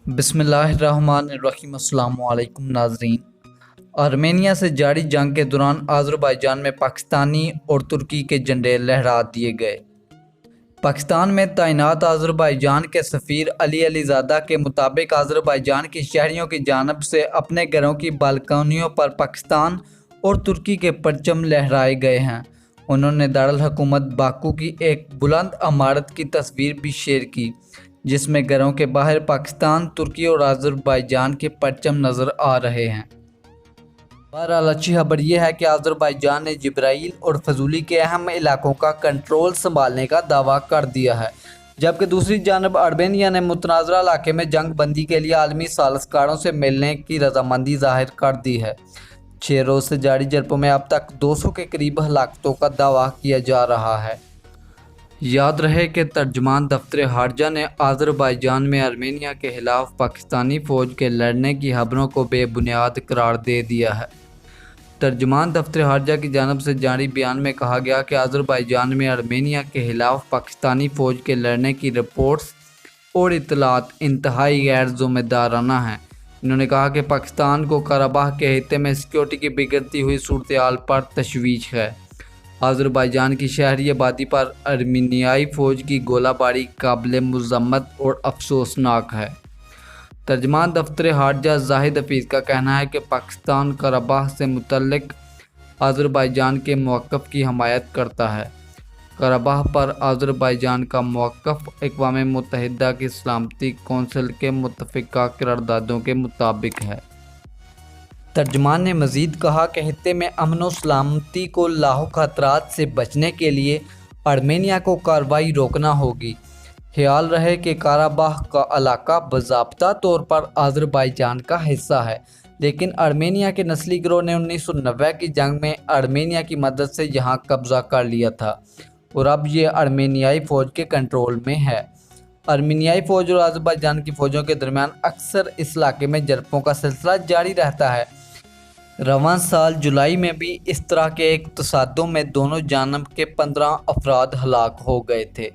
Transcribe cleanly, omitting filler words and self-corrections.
बिस्मिल्लाहिर्रहमानिर्रहीम। अस्सलाम वालेकुम नाज़रीन। आर्मेनिया से जारी जंग के दौरान आज़रबाईजान में पाकिस्तानी और तुर्की के झंडे लहरा दिए गए। पाकिस्तान में तैनात आज़रबाईजान के सफ़ीर अली अलीज़ादा के मुताबिक आज़रबाईजान के शहरियों की जानिब से अपने घरों की बालकनियों पर पाकिस्तान और तुर्की के परचम लहराए गए हैं। उन्होंने दारुल हुकूमत बाकू की एक बुलंद इमारत की तस्वीर भी शेयर की, जिसमें घरों के बाहर पाकिस्तान, तुर्की और आज़रबाईजान के परचम नज़र आ रहे हैं। बहरहाल अच्छी खबर यह है कि आज़रबाईजान ने जिब्राइल और फजूली के अहम इलाकों का कंट्रोल संभालने का दावा कर दिया है, जबकि दूसरी जानब आर्मेनिया ने मुतनाज़रा इलाके में जंग बंदी के लिए आलमी सालिसकारों से मिलने की रजामंदी जाहिर कर दी है। 6 रोज़ से जारी झड़पों में अब तक 200 के करीब हलाकतों का दावा किया जा रहा है। याद रहे कि तर्जमान दफ्तर खारजा ने आज़रबाईजान में आर्मेनिया के खिलाफ पाकिस्तानी फ़ौज के लड़ने की खबरों को बेबुनियाद करार दे दिया है। तर्जमान दफ्तर खारजा की जानिब से जारी बयान में कहा गया कि आज़रबाईजान में आर्मेनिया के खिलाफ पाकिस्तानी फ़ौज के लड़ने की रिपोर्ट्स और इतलात इंतहाई गैर ज़िम्मेदाराना हैं। इन्होंने कहा कि पाकिस्तान को कराबाह के खित्ते में सिक्योरिटी की बिगड़ती हुई सूरत हाल पर तशवीश है। आज़रबाईजान की शहरी आबादी पर आर्मेनियाई फ़ौज की गोलाबारी काबिल मज़म्मत और अफसोसनाक है। तर्जमान दफ्तर खारजा जाहिद हफीज़ का कहना है कि पाकिस्तान कराबाह से मुतल्लिक आज़रबाईजान के मौक़िफ़ की हमायत करता है। कराबाह पर आज़रबाईजान का मौक़िफ़ अक़वाम मुत्तहिदा की सलामती कौंसिल के मुत्तफ़िक़ा करारदादों के मुताबिक है। तर्जमान ने मज़ीद कहा कि खित्ते में अमन व सलामती को लाहुक ख़तरात से बचने के लिए आर्मेनिया को कार्रवाई रोकना होगी। ख्याल रहे कि कराबाह का इलाका बाज़ाब्ता तौर पर आज़रबाईजान का हिस्सा है, लेकिन आर्मेनिया के नस्ली गिरोह ने 1990 की जंग में आर्मेनिया की मदद से यहाँ कब्ज़ा कर लिया था और अब ये आर्मेनियाई फ़ौज के कंट्रोल में है। आर्मेनियाई फ़ौज और आज़रबाईजान की फ़ौजों के दरमियान अक्सर इस इलाके में झड़पों का सिलसिला जारी रहता है। रवां साल जुलाई में भी इस तरह के एक तसादुम में दोनों जानब के 15 अफराद हलाक हो गए थे।